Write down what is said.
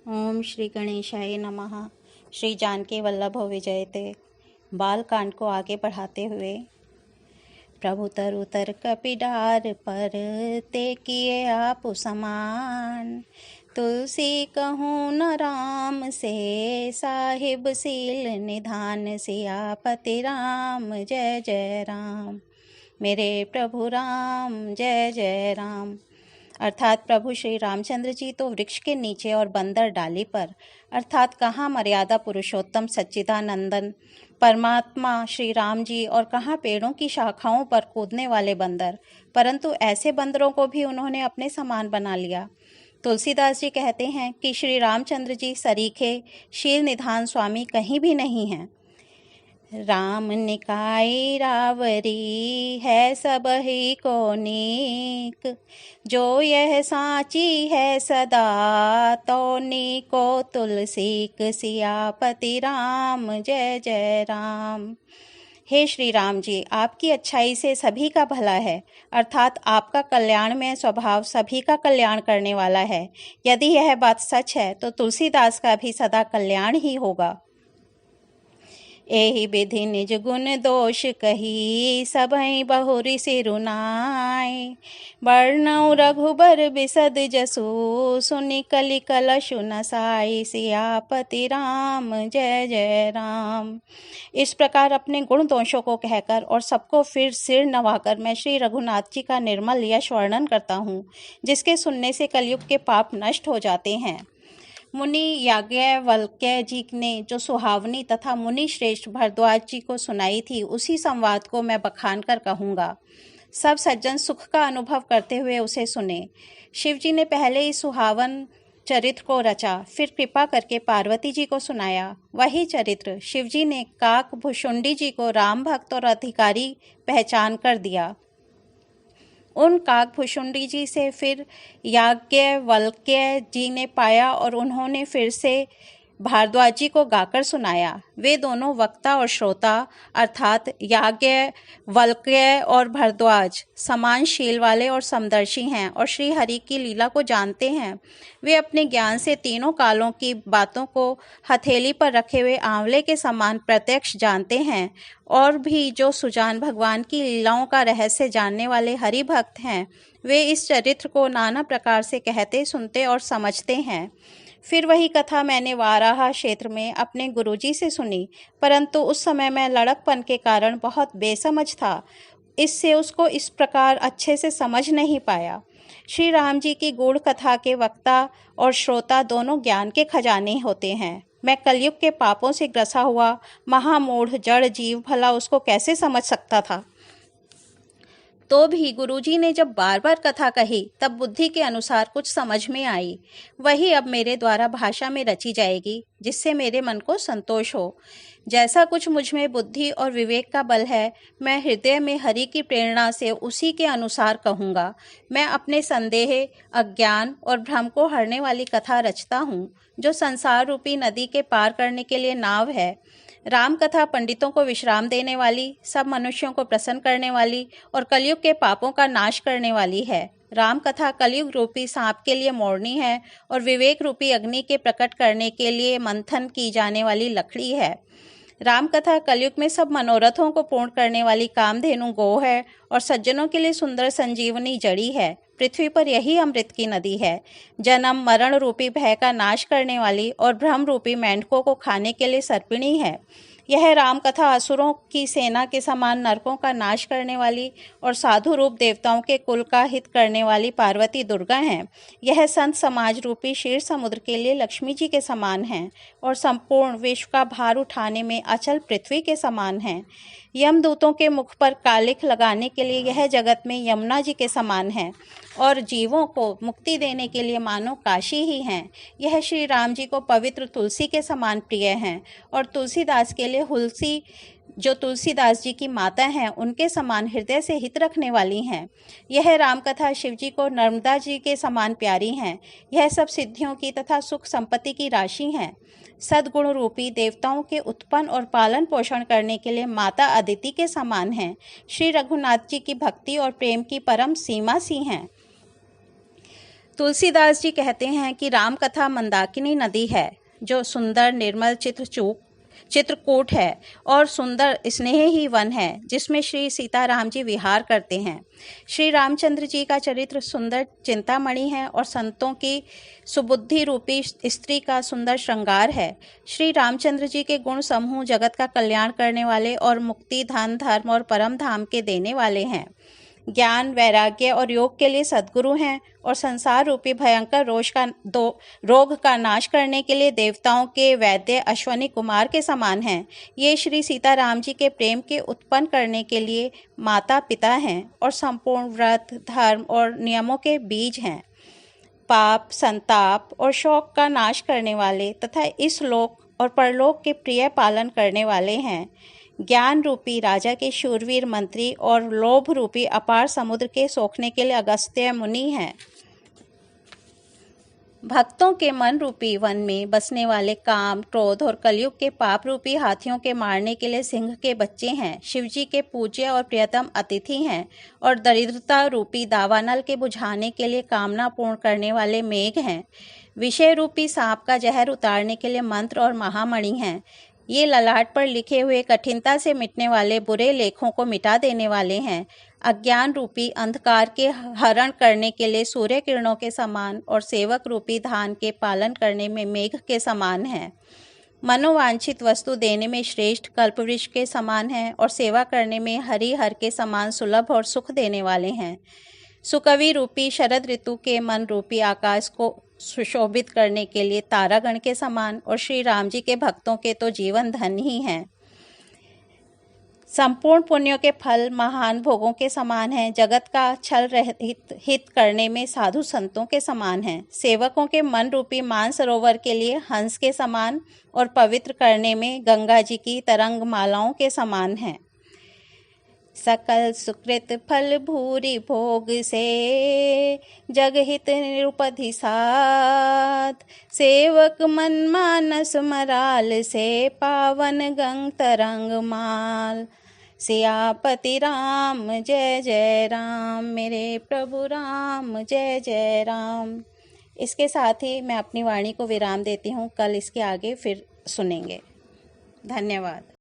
ओम श्री गणेशाय नमः। श्री जानकी वल्लभो विजयते बाल कांड को आगे बढ़ाते हुए, प्रभु तरु तर कपिडार पर ते किए आप समान, तुलसी कहूँ न राम से साहिब सील निधान, सियापति राम जय जय राम। मेरे प्रभु राम जय जय राम। अर्थात प्रभु श्री रामचंद्र जी तो वृक्ष के नीचे और बंदर डाली पर, अर्थात कहाँ मर्यादा पुरुषोत्तम सच्चिदानंदन परमात्मा श्री राम जी और कहाँ पेड़ों की शाखाओं पर कूदने वाले बंदर, परंतु ऐसे बंदरों को भी उन्होंने अपने समान बना लिया। तुलसीदास जी कहते हैं कि श्री रामचंद्र जी सरीखे शील निधान स्वामी कहीं भी नहीं हैं। राम निकाय रावरी है सब ही को नीक, जो यह साची है सदा तो नीको तुलसीक, सियापति राम जय जय राम। हे श्री राम जी, आपकी अच्छाई से सभी का भला है, अर्थात आपका कल्याणमय स्वभाव सभी का कल्याण करने वाला है। यदि यह बात सच है तो तुलसीदास का भी सदा कल्याण ही होगा। एहि विधि निज गुण दोष कही, सबहि बहुरि सिरुनाय, वर्णौ रघुबर बिसद जसु, सुनि कलि कलशु नसाय, सियापति राम जय जय राम। इस प्रकार अपने गुण दोषों को कहकर और सबको फिर सिर नवाकर मैं श्री रघुनाथ जी का निर्मल यश वर्णन करता हूँ, जिसके सुनने से कलयुग के पाप नष्ट हो जाते हैं। मुनि याज्ञवल्क्य जी ने जो सुहावनी तथा मुनि श्रेष्ठ भरद्वाज जी को सुनाई थी, उसी संवाद को मैं बखान कर कहूँगा। सब सज्जन सुख का अनुभव करते हुए उसे सुने। शिव जी ने पहले इस सुहावन चरित्र को रचा, फिर कृपा करके पार्वती जी को सुनाया। वही चरित्र शिव जी ने काक भुषुंडी जी को राम भक्त और अधिकारी पहचान कर दिया। उन काकभुषुंडी जी से फिर याज्ञवल्क्य जी ने पाया और उन्होंने फिर से भारद्वाज जी को गाकर सुनाया। वे दोनों वक्ता और श्रोता अर्थात याज्ञवल्क्य और भारद्वाज समान शील वाले और समदर्शी हैं और श्री हरि की लीला को जानते हैं। वे अपने ज्ञान से तीनों कालों की बातों को हथेली पर रखे हुए आंवले के समान प्रत्यक्ष जानते हैं और भी जो सुजान भगवान की लीलाओं का रहस्य जानने वाले हरि भक्त हैं, वे इस चरित्र को नाना प्रकार से कहते सुनते और समझते हैं। फिर वही कथा मैंने वाराह क्षेत्र में अपने गुरुजी से सुनी, परंतु उस समय मैं लड़कपन के कारण बहुत बेसमझ था, इससे उसको इस प्रकार अच्छे से समझ नहीं पाया। श्री राम जी की गूढ़ कथा के वक्ता और श्रोता दोनों ज्ञान के खजाने होते हैं। मैं कलयुग के पापों से ग्रसा हुआ महामूढ़ जड़ जीव भला उसको कैसे समझ सकता था। तो भी गुरुजी ने जब बार बार कथा कही तब बुद्धि के अनुसार कुछ समझ में आई। वही अब मेरे द्वारा भाषा में रची जाएगी, जिससे मेरे मन को संतोष हो। जैसा कुछ मुझ में बुद्धि और विवेक का बल है, मैं हृदय में हरि की प्रेरणा से उसी के अनुसार कहूँगा। मैं अपने संदेह, अज्ञान और भ्रम को हरने वाली कथा रचता हूँ, जो संसार रूपी नदी के पार करने के लिए नाव है। राम कथा पंडितों को विश्राम देने वाली, सब मनुष्यों को प्रसन्न करने वाली और कलयुग के पापों का नाश करने वाली है। राम कथा कलयुग रूपी सांप के लिए मोरनी है और विवेक रूपी अग्नि के प्रकट करने के लिए मंथन की जाने वाली लकड़ी है। राम कथा कलयुग में सब मनोरथों को पूर्ण करने वाली कामधेनु गौ है और सज्जनों के लिए सुंदर संजीवनी जड़ी है। पृथ्वी पर यही अमृत की नदी है, जन्म मरण रूपी भय का नाश करने वाली और भ्रम रूपी मेंढकों को खाने के लिए सर्पिणी है। यह राम कथा असुरों की सेना के समान नरकों का नाश करने वाली और साधु रूप देवताओं के कुल का हित करने वाली पार्वती दुर्गा हैं। यह संत समाज रूपी क्षीर समुद्र के लिए लक्ष्मी जी के समान हैं और संपूर्ण विश्व का भार उठाने में अचल पृथ्वी के समान हैं। यमदूतों के मुख पर कालिख लगाने के लिए यह जगत में यमुना जी के समान है और जीवों को मुक्ति देने के लिए मानो काशी ही हैं। यह श्री राम जी को पवित्र तुलसी के समान प्रिय हैं और तुलसीदास के लिए हुलसी, जो तुलसीदास जी की माता हैं, उनके समान हृदय से हित रखने वाली हैं। यह रामकथा शिव जी को नर्मदा जी के समान प्यारी हैं। यह सब सिद्धियों की तथा सुख संपत्ति की राशि हैं। सद्गुण रूपी देवताओं के उत्पन्न और पालन पोषण करने के लिए माता अदिति के समान हैं। श्री रघुनाथ जी की भक्ति और प्रेम की परम सीमा सी हैं। तुलसीदास जी कहते हैं कि राम कथा मंदाकिनी नदी है, जो सुंदर निर्मल चित्रकूट है और सुंदर स्नेह ही वन है, जिसमें श्री सीताराम जी विहार करते हैं। श्री रामचंद्र जी का चरित्र सुंदर चिंतामणि है और संतों की सुबुद्धि रूपी स्त्री का सुंदर श्रृंगार है। श्री रामचंद्र जी के गुण समूह जगत का कल्याण करने वाले और मुक्ति, धन, धर्म और परम धाम के देने वाले हैं। ज्ञान, वैराग्य और योग के लिए सद्गुरु हैं और संसार रूपी भयंकर रोग का नाश करने के लिए देवताओं के वैद्य अश्वनी कुमार के समान हैं। ये श्री सीताराम जी के प्रेम के उत्पन्न करने के लिए माता पिता हैं और संपूर्ण व्रत, धर्म और नियमों के बीज हैं। पाप, संताप और शोक का नाश करने वाले तथा इस लोक और परलोक के प्रिय पालन करने वाले हैं। ज्ञान रूपी राजा के शूरवीर मंत्री और लोभ रूपी अपार समुद्र के सोखने के लिए अगस्त्य मुनि हैं। भक्तों के मन रूपी वन में बसने वाले काम, क्रोध और कलयुग के पाप रूपी हाथियों के मारने के लिए सिंह के बच्चे हैं। शिवजी के पूज्य और प्रियतम अतिथि हैं और दरिद्रता रूपी दावानल के बुझाने के लिए कामना पूर्ण करने वाले मेघ हैं। विषय रूपी सांप का जहर उतारने के लिए मंत्र और महामणि हैं। ये ललाट पर लिखे हुए कठिनता से मिटने वाले बुरे लेखों को मिटा देने वाले हैं। अज्ञान रूपी अंधकार के हरण करने के लिए सूर्य किरणों के समान और सेवक रूपी धान के पालन करने में मेघ के समान हैं। मनोवांछित वस्तु देने में श्रेष्ठ कल्पवृक्ष के समान हैं और सेवा करने में हरिहर के समान सुलभ और सुख देने वाले हैं। सुकवि रूपी शरद ऋतु के मन रूपी आकाश को सुशोभित करने के लिए तारागण के समान और श्री राम जी के भक्तों के तो जीवन धन ही हैं। संपूर्ण पुण्यों के फल महान भोगों के समान हैं। जगत का छल रहित हित करने में साधु संतों के समान हैं। सेवकों के मन रूपी मानसरोवर के लिए हंस के समान और पवित्र करने में गंगा जी की तरंग मालाओं के समान हैं। सकल सुकृत फल भूरि भोग से जगहित निरुपधि साध, सेवक मन मानस मराल से पावन गंग तरंग माल। सियापति राम जय जय राम, मेरे प्रभु राम जय जय राम। इसके साथ ही मैं अपनी वाणी को विराम देती हूँ। कल इसके आगे फिर सुनेंगे। धन्यवाद।